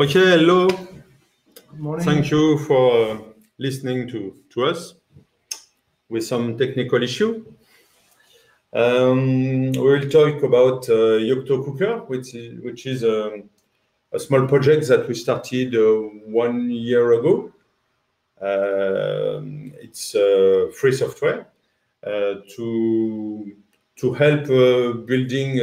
Okay, hello. Good morning. Thank you for listening to us with some technical issue. We will talk about Yocto Cooker, which is a small project that we started 1 year ago. It's free software to help building.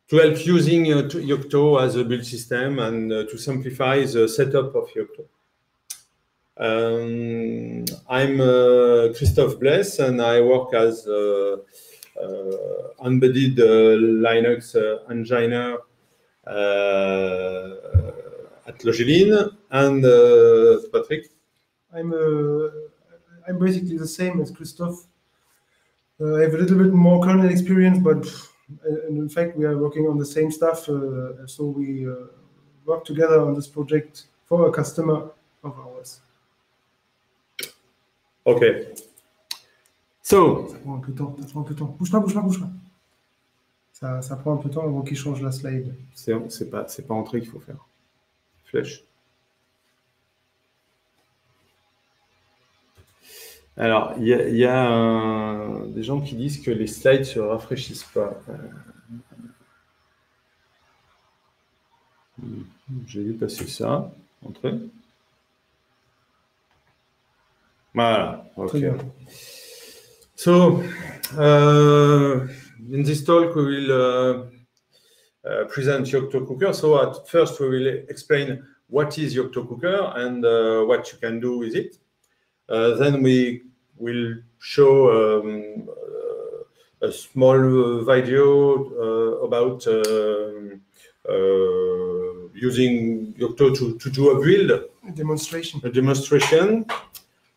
To help using Yocto as a build system and to simplify the setup of Yocto. I'm Christophe Blaess, and I work as embedded Linux engineer at Logilin. And Patrick? I'm basically the same as Christophe. I have a little bit more kernel experience, but in fact we are working on the same stuff. So we work together on this project for a customer of ours. Okay. So. Ça prend un peu de temps. Bouge pas. Ça prend un peu de temps avant qu'il change la slide. C'est pas entrée qu'il faut faire. Flèche. Alors, il y a des gens qui disent que les slides ne se rafraîchissent pas. J'ai vu passer ça. Entrée. Voilà. Okay. So, in this talk, we will present Yocto Cooker. So, at first, we will explain what is Yocto Cooker and what you can do with it. Then we will show a small video about using Yocto to do a build. A demonstration.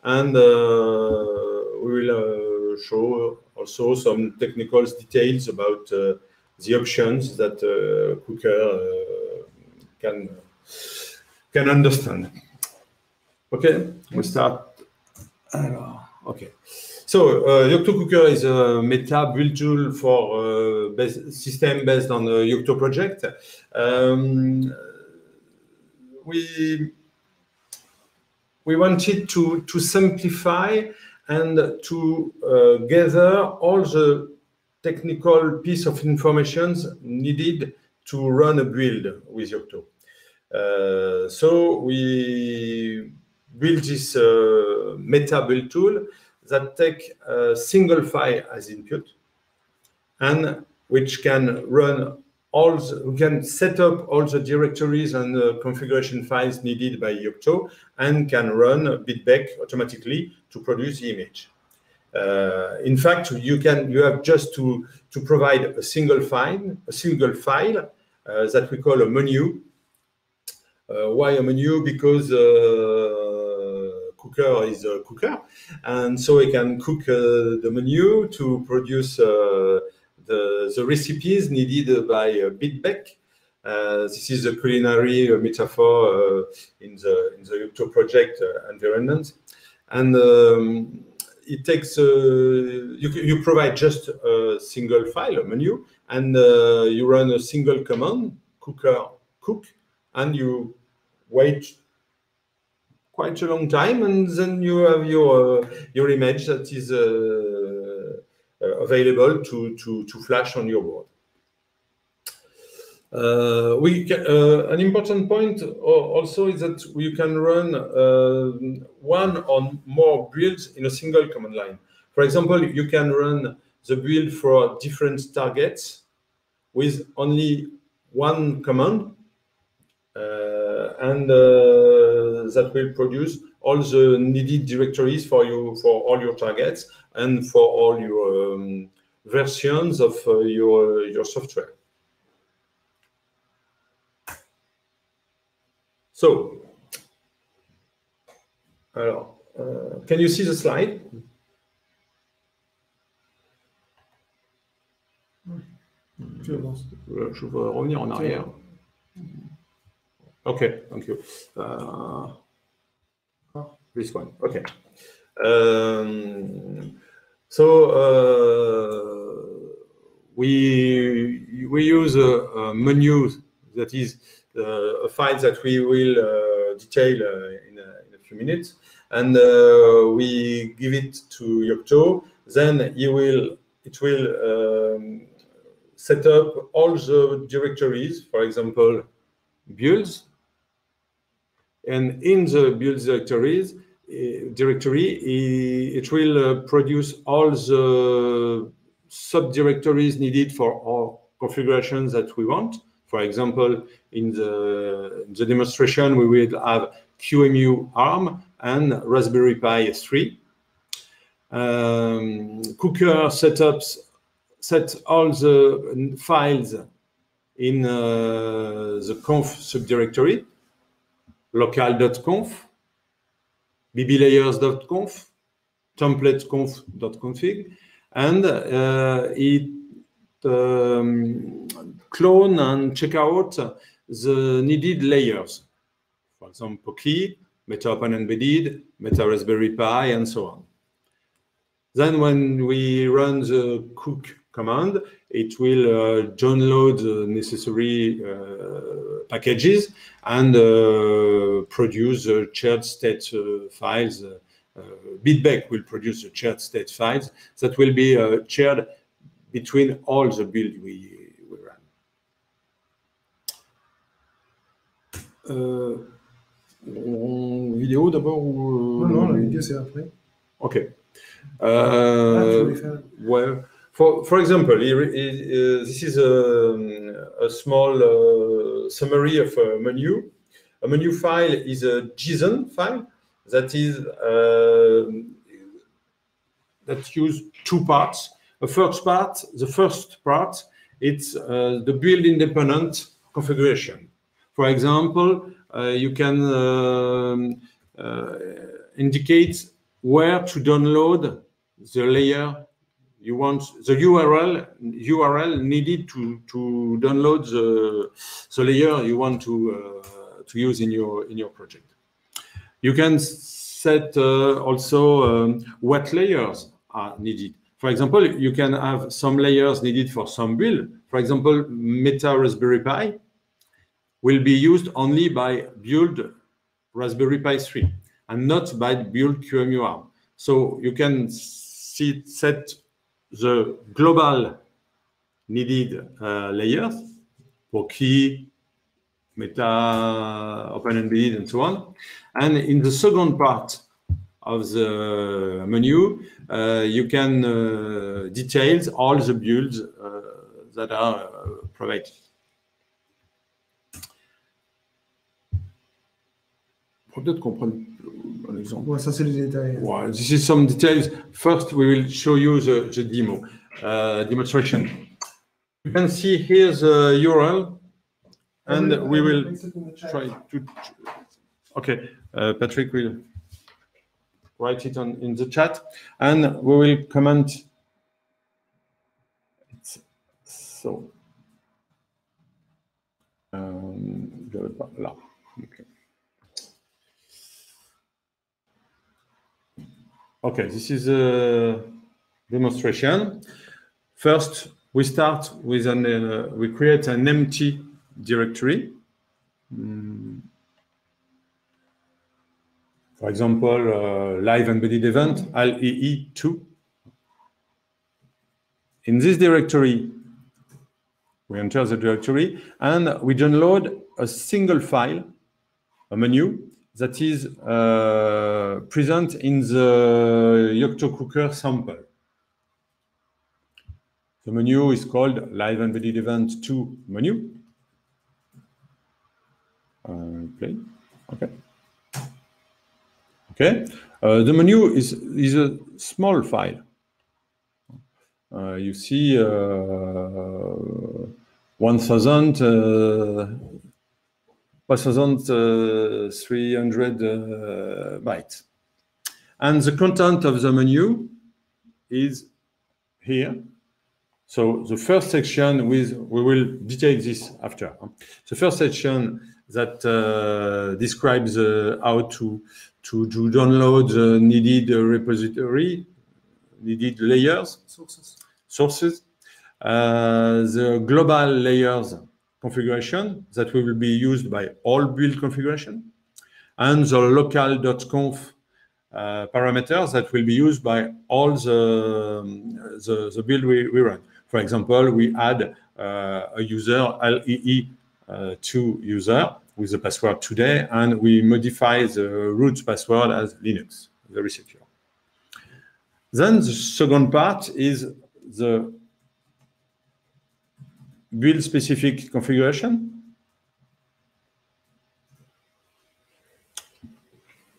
And we will show also some technical details about the options that Cooker can understand. Okay, we start. Okay, so Yocto Cooker is a meta-buildtool for system based on the Yocto project. We wanted to simplify and to gather all the technical piece of information needed to run a build with Yocto. So we build this meta-build tool that take a single file as input and which can run we can set up all the directories and configuration files needed by Yocto and can run bitback automatically to produce the image. In fact, you have just to provide a single file that we call a menu. Why a menu? Because Cooker is a cooker, and so we can cook the menu to produce the recipes needed by bitback. This is a culinary metaphor in the Yocto project environment, and it takes you provide just a single file, a menu, and you run a single command, cooker cook, and you wait quite a long time, and then you have your image that is available to flash on your board. An important point also is that you can run one or more builds in a single command line. For example, you can run the build for different targets with only one command, and that will produce all the needed directories for all your targets and for all your versions of your software. So, alors, can you see the slide? Je vais revenir en arrière. Okay, thank you. This one, okay. So we use a menu that is a file that we will detail in a few minutes, and we give it to Yocto. Then it will set up all the directories, for example, builds, and in the builds directory, it will produce all the subdirectories needed for our configurations that we want. For example, in the demonstration, we will have QEMU ARM and Raspberry Pi 3. Cooker set all the files in the conf subdirectory, local.conf, bblayers.conf, templateconf.config, and it clone and check out the needed layers. For example, key, meta open embedded, meta Raspberry Pi, and so on. Then when we run the cook command, it will download the necessary packages and produce shared state files. Bitbake will produce the shared state files that will be shared between all the builds we run. Vidéo d'abord ou... Non, la vidéo c'est après. Okay. Well, for example, this is a small summary of a menu. A menu file is a JSON file that is that use two parts. The first part, it's the build independent configuration. For example, you can indicate where to download the layer you want, the URL needed to download the layer you want to use in your project. You can set also what layers are needed. For example, you can have some layers needed for some build. For example, Meta Raspberry Pi will be used only by build Raspberry Pi 3 and not by build QEMU ARM. So you can set the global needed layers for key, meta, open embedded, and so on. And in the second part of the menu, you can detail all the builds that are provided. Peut-être qu'on prenne un exemple. Ouais, ça c'est les détails. Well, this is some details. First, we will show you the demo demonstration. You can see here the URL, and we will try to. Okay, Patrick will write it in the chat, and we will comment. So, là. Okay. Okay, this is a demonstration. First, we start with we create an empty directory. For example, live embedded event, LEE2. In this directory, we enter the directory and we download a single file, a menu, that is present in the Yocto Cooker sample. The menu is called Live Embedded Event 2 menu. Play. Okay. Okay. The menu is a small file. You see 1,300 bytes. And the content of the menu is here. So the first section we will detail this after. The first section that describes how to download the needed repository, needed layers, sources. The global layers configuration that will be used by all build configuration, and the local.conf parameters that will be used by all the build we run. For example, we add a user, LEE2 user with the password today, and we modify the root password as Linux, very secure. Then the second part is the build-specific configuration.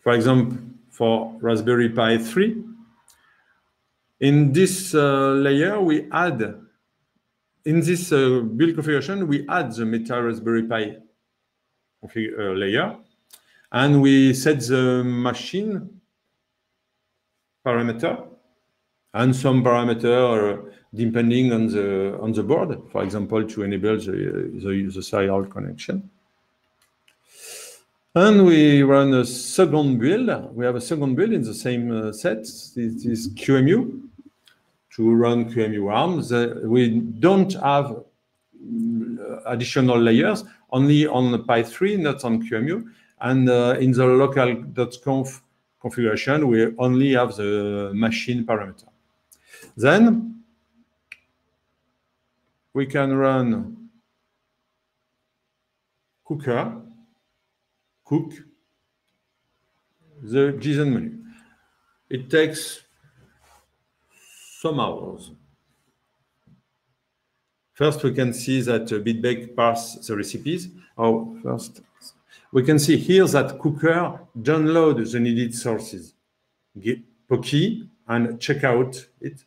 For example, for Raspberry Pi 3, in this layer, we add, in this build configuration, we add the Meta Raspberry Pi layer, and we set the machine parameter and some parameter depending on the board, for example, to enable the serial connection. And we run a second build. We have a second build in the same set. This is QEMU to run QEMU arms. We don't have additional layers, only on the Pi 3, not on QEMU. And in the local.conf configuration, we only have the machine parameter. Then we can run Cooker, cook the JSON menu. It takes some hours. First, we can see that BitBake parses the recipes. Oh, first, we can see here that Cooker downloads the needed sources, Pocky, and check out it,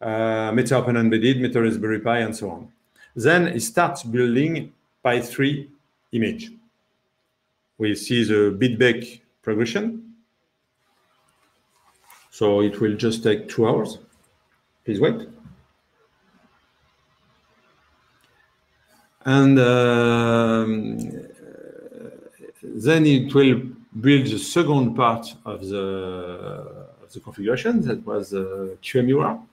Meta Open Embedded, Meta Raspberry Pi, and so on. Then it starts building Pi 3 image. We see the BitBake progression. So it will just take 2 hours. Please wait. And then it will build the second part of the configuration. That was QEMU.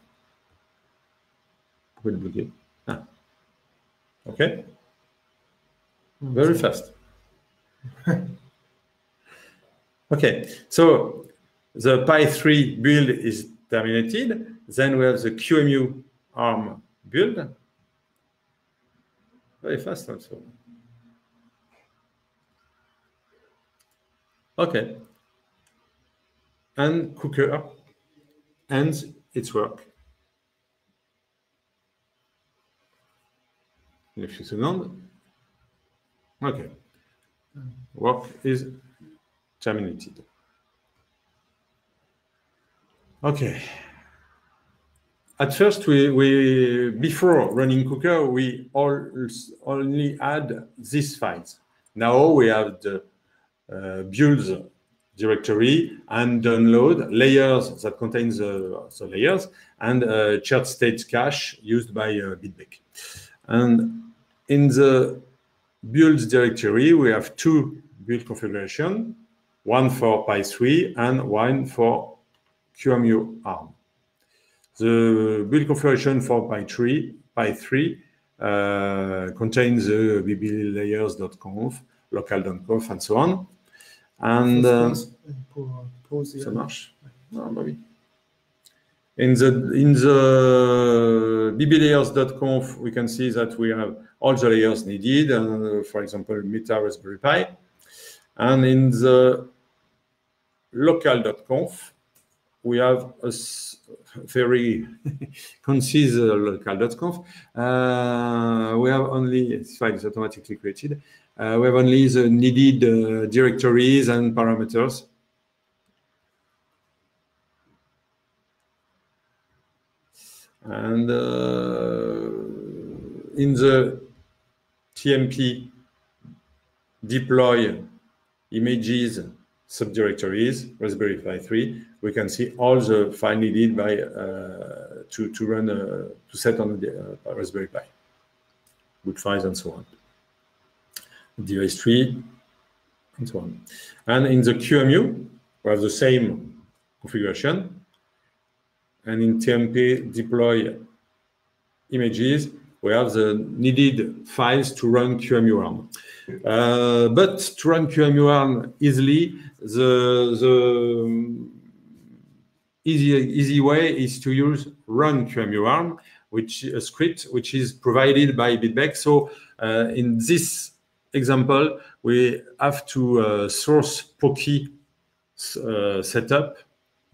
Okay. Very fast. Okay, so the Pi 3 build is terminated. Then we have the QEMU ARM build. Very fast also. Okay. And Cooker ends its work. In a few seconds. Okay. Work is terminated. Okay. At first, we before running Cooker, we only add these files. Now we have the builds directory and download layers that contains the layers and shared state cache used by BitBake. And in the builds directory, we have two build configuration, one for Pi 3 and one for QEMU ARM. The build configuration for Pi 3 contains the bblayers.conf, local.conf, and so on. And ça marche? Ah, bah oui. In the bblayers.conf, we can see that we have all the layers needed, for example, Meta Raspberry Pi. And in the local.conf, we have a very concise local.conf. We have only, this file is automatically created. We have only the needed directories and parameters. And in the TMP deploy images subdirectories, Raspberry Pi 3, we can see all the file needed by to run to set on the Raspberry Pi, boot files and so on, device tree and so on. And in the QEMU, we have the same configuration. And in TMP deploy images, we have the needed files to run QEMU. But to run QEMU easily, the easy way is to use run QEMU, which is a script which is provided by Bitbeck. So in this example, we have to source POKey setup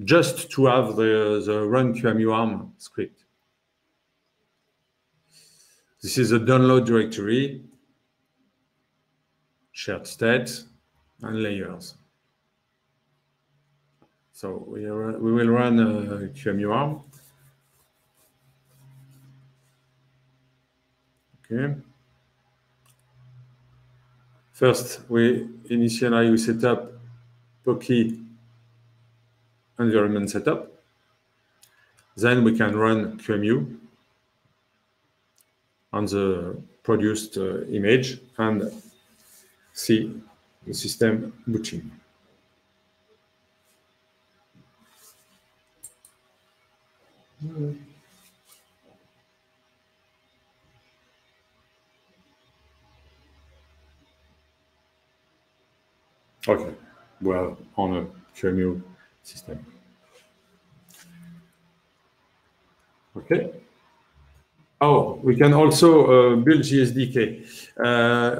just to have the run QEMU script. This is a download directory, shared state, and layers. So we will run QEMU. Okay. First, we set up POKey environment setup. Then we can run QEMU on the produced image and see the system booting. Okay, well, on a QEMU system. Okay. Oh, we can also build GSDK.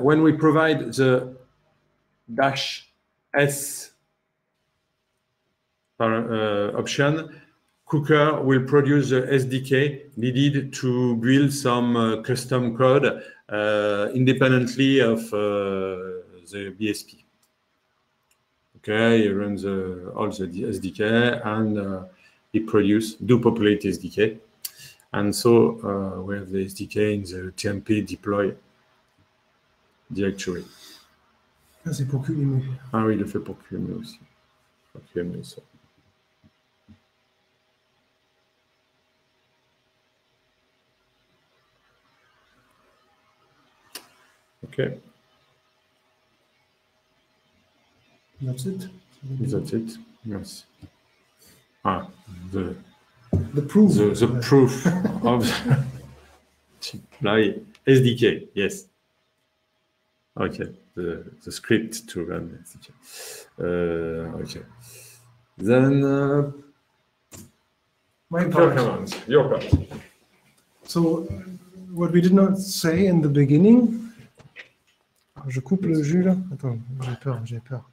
When we provide the -s option, Cooker will produce the SDK needed to build some custom code independently of the BSP. Okay, he runs all the SDK and he populate SDK. And so we have the SDK in the TMP deploy directory. Ah, c'est pour QEMU. Ah oui, il le fait pour QEMU aussi. Pour QEMU, ça. Okay. That's it. That's it. Yes. Ah, the proof. The proof of deploy SDK. Yes. Okay. The script to run SDK. Okay. Then my part. Your part. So what we did not say in the beginning. Je coupe le jus là. Attends, j'ai peur.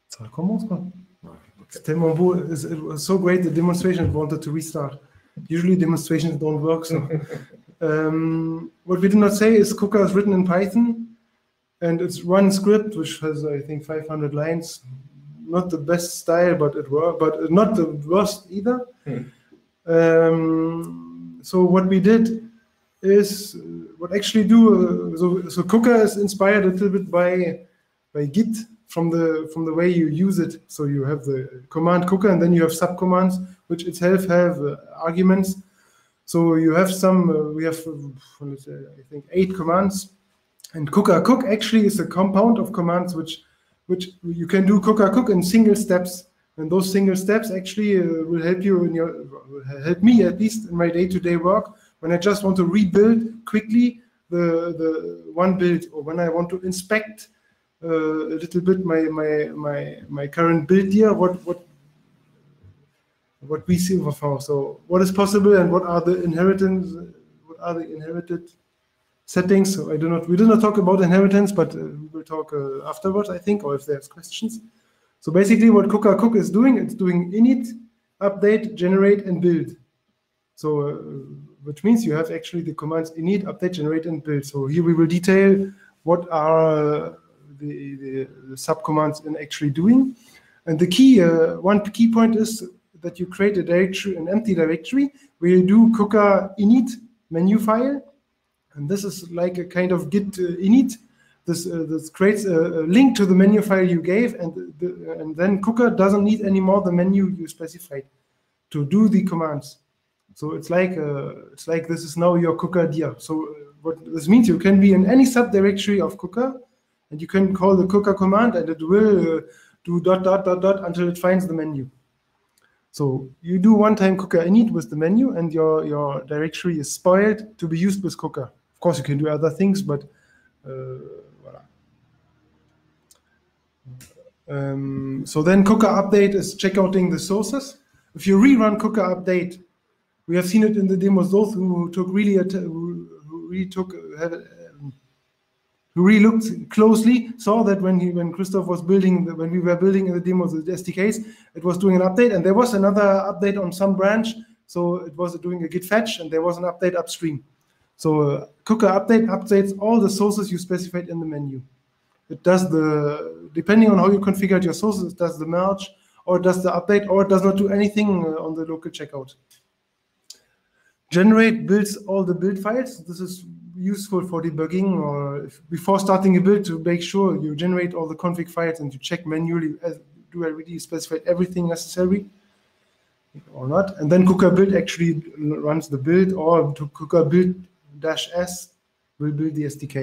Ça recommence quoi. It's tellement beau. It was so great. The demonstration wanted to restart. Usually demonstrations don't work. So what we did not say is Cooker is written in Python, and it's one script which has I think 500 lines. Not the best style, but it worked. But not the worst either. So what we did is what actually do. So Cooker is inspired a little bit by Git. From the way you use it. So you have the command Cooker, and then you have subcommands, which itself have arguments. So you have some, we have, let's say, I think 8 commands. And Cooker cook actually is a compound of commands which you can do Cooker cook in single steps. And those single steps actually will help you help me at least in my day-to-day work when I just want to rebuild quickly the one build, or when I want to inspect a little bit my current build here, what we see over far. So what is possible and what are the inherited settings? So we do not talk about inheritance, but we will talk afterwards, I think, or if there's questions. So basically what Cooker cook is doing, it's doing init, update, generate, and build. So which means you have actually the commands init, update, generate, and build. So here we will detail what are the subcommands in actually doing. And the key, one key point is that you create a directory, an empty directory, where you do Cooker init menu file. And this is like a kind of git init. This creates a link to the menu file you gave, and then Cooker doesn't need anymore the menu you specified to do the commands. So it's like this is now your Cooker dir. So what this means, you can be in any subdirectory of Cooker, and you can call the Cooker command, and it will do ... until it finds the menu. So you do one-time cooker init with the menu, and your directory is spoiled to be used with cooker. Of course, you can do other things, but voilà. So then cooker update is checkouting the sources. If you rerun cooker update, we have seen it in the demos. Those who took really who really looked closely saw that when Christophe was building, when we were building in the demos the SDKs, it was doing an update, and there was another update on some branch, so it was doing a git fetch, and there was an update upstream. So cooker update updates all the sources you specified in the menu. It does depending on how you configured your sources, it does the merge, or it does the update, or it does not do anything on the local checkout. Generate builds all the build files. This is useful for debugging, or before starting a build, to make sure you generate all the config files and you check manually, do I really specify everything necessary or not? And then cooker build actually runs the build, or to cooker build -s will build the SDK.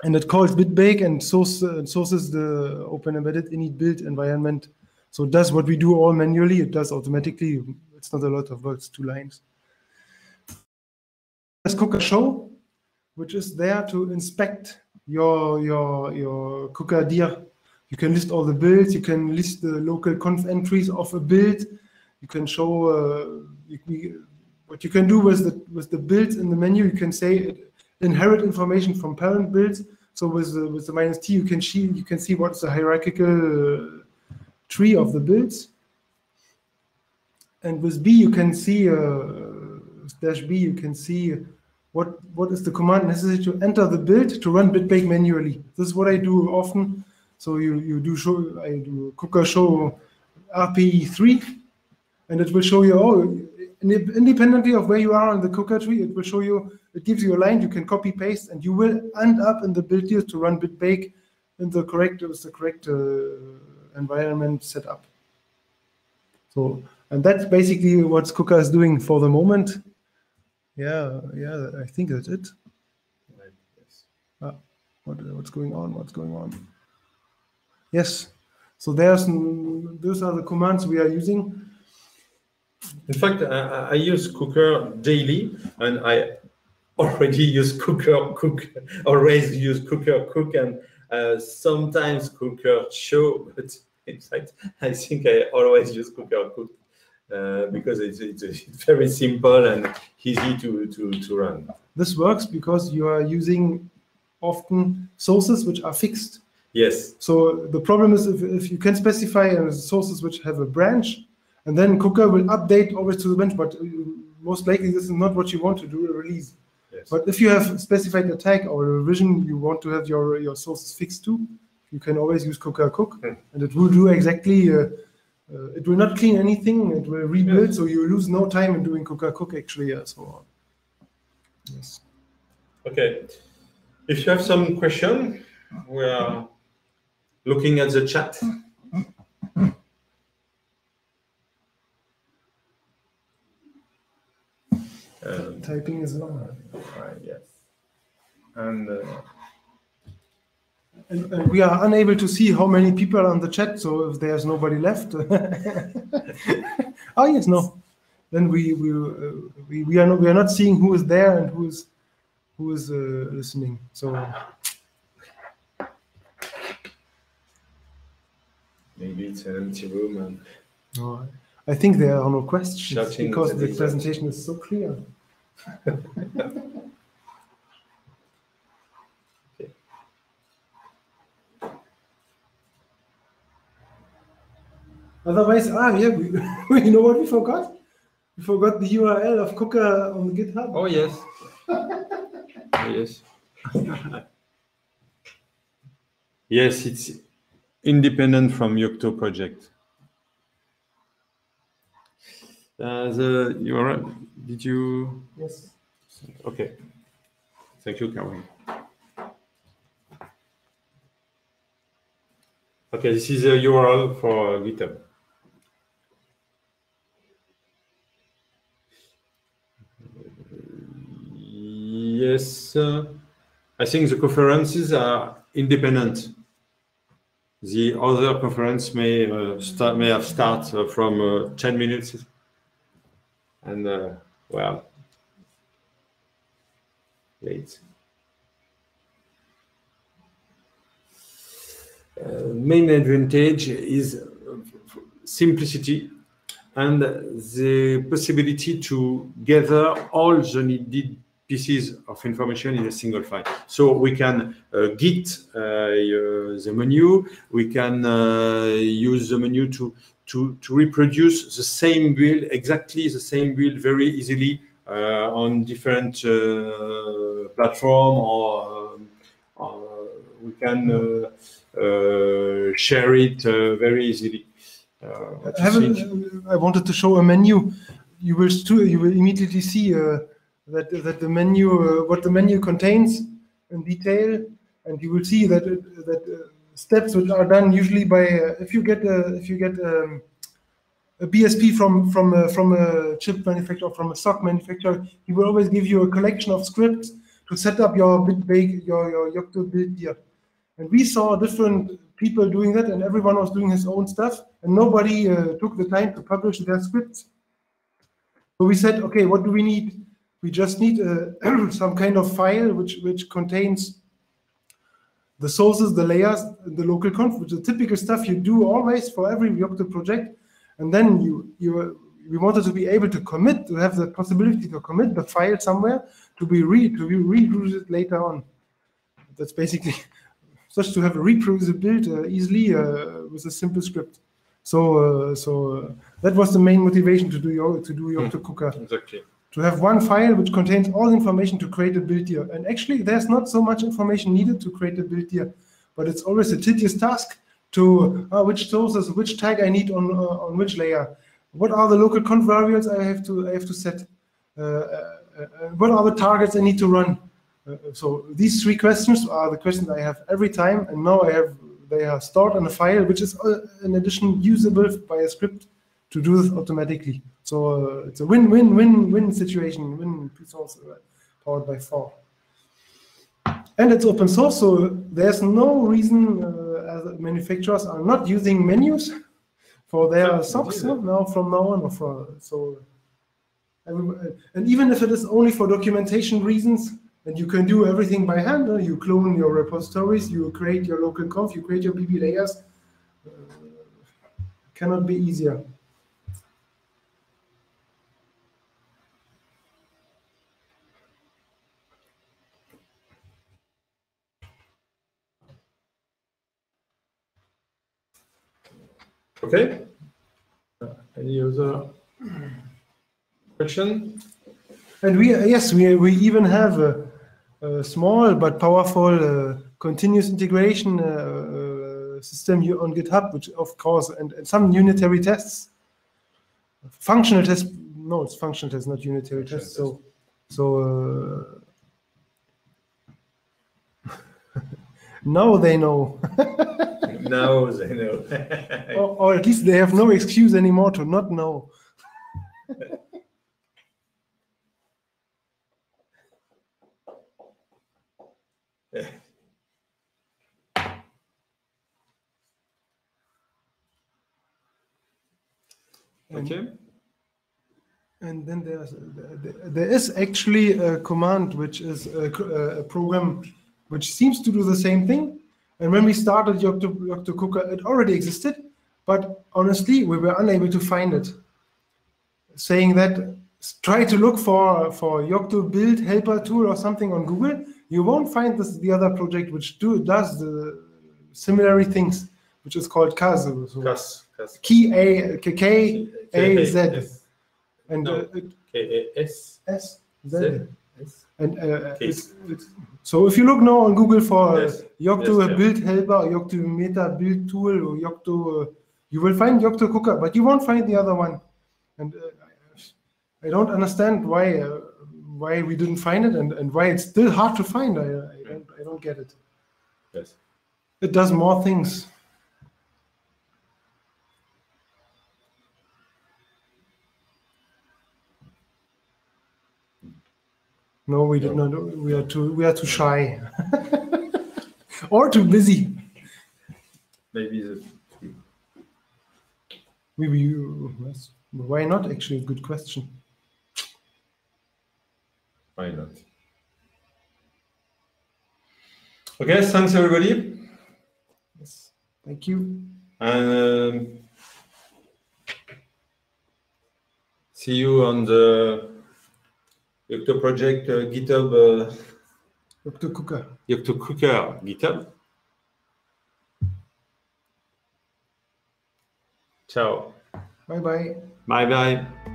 And it calls bitbake and sources the open embedded init build environment. So it does what we do all manually, it does automatically. It's not a lot of work, it's 2 lines. There's cooker show, which is there to inspect your cooker dir. You can list all the builds, you can list the local conf entries of a build, you can show what you can do with the builds in the menu. You can say inherit information from parent builds. So with the -t, you can see what's the hierarchical tree of the builds. And with B, you can see /B, you can see what is the command necessary to enter the build to run bitbake manually. This is what I do often. So I do cooker show RPE3, and it will show you, independently of where you are on the cooker tree, it will show you, it gives you a line you can copy paste, and you will end up in the build here to run bitbake in the correct environment setup. So, and that's basically what cooker is doing for the moment. Yeah, I think that's it. Right, yes. What's going on? What's going on? Yes. So those are the commands we are using. In fact, I use cooker daily, and I already use cooker cook. Always use cooker cook, and sometimes cooker show. But in fact, I think I always use cooker cook. Because it's very simple and easy to run. This works because you are using often sources which are fixed. Yes. So the problem is if you can specify sources which have a branch, and then cooker will update always to the branch, but most likely this is not what you want to do, a release. Yes. But if you have specified a tag or a revision you want to have your sources fixed to, you can always use cooker cook, and it will do exactly. It will not clean anything, it will rebuild, so you lose no time in doing cooker cook actually. So, yes. Okay. If you have some question, we are looking at the chat. Typing is on. Yes. And we are unable to see how many people are on the chat, so if there's nobody left. Oh yes, no. Then we are not seeing who is there and who is listening. So maybe it's an empty room. And no, I think there are no questions because the desert. presentation is so clear. Otherwise, yeah, you know what we forgot? We forgot the URL of cooker on the GitHub. Oh yes. Oh, yes. Yes, it's independent from Yocto Project. The URL, did you? Yes. Okay. Thank you, Caroline. Okay, this is a URL for GitHub. Yes, I think the conferences are independent. The other conference may have started from 10 minutes, and well, late. Main advantage is simplicity and the possibility to gather all the needed pieces of information in a single file. So we can git the menu. We can use the menu to reproduce the same build, exactly the same build, very easily on different platform, or we can share it very easily. I wanted to show a menu. You will immediately see that the menu, what the menu contains in detail, and you will see that steps which are done usually by if you get a BSP from a chip manufacturer, from a SoC manufacturer, he will always give you a collection of scripts to set up your Yocto build here. And we saw different people doing that, and everyone was doing his own stuff, and nobody took the time to publish their scripts. So we said, okay, what do we need? We just need some kind of file which contains the sources, the layers, the local conf, which is the typical stuff you do always for every Yocto project. And then we wanted to be able to commit, to have the possibility to commit the file somewhere to be reused later on. That's basically just to have a reproducible build easily with a simple script. So that was the main motivation to do Yocto Cooker. Exactly. To have one file which contains all information to create a build here. And actually, there's not so much information needed to create a build here, but it's always a tedious task to which sources, which tag I need on which layer. What are the local conf variables I have to set? What are the targets I need to run? So these three questions are the questions I have every time, and now they are stored in a file which is in addition usable by a script to do this automatically. So it's a win-win-win-win situation, win source powered by 4. And it's open source, so there's no reason as manufacturers are not using menus for their SoCs now from now on. And even if it is only for documentation reasons, and you can do everything by hand, you clone your repositories, you create your local conf, you create your BB layers, cannot be easier. Okay. Any other question? And we even have a small but powerful continuous integration system on GitHub, which of course, and some unitary tests, functional tests. No, it's functional tests, not unitary tests. So now they know. Now they know. or at least they have no excuse anymore to not know. Okay. And then there is actually a command which is a program which seems to do the same thing. And when we started Yocto Cooker, it already existed, but honestly, we were unable to find it. Saying that, try to look for Yocto build helper tool or something on Google. You won't find the other project which does the similar things, which is called Kaz. K-A-Z. And K-A-S-S-Z. And so if you look now on Google for Yocto build helper, Yocto meta-buildtool, or Yocto, you will find Yocto Cooker, but you won't find the other one. And I don't understand why we didn't find it, and why it's still hard to find. I don't get it. Yes. It does more things. No, we did not. We are too shy, or too busy. maybe the Maybe yes. Why not? Actually, good question. why not? Okay, thanks everybody. Yes. Thank you. And see you on the Yocto Project GitHub. Yocto Cooker. Yocto Cooker GitHub. Ciao. Bye bye. Bye bye.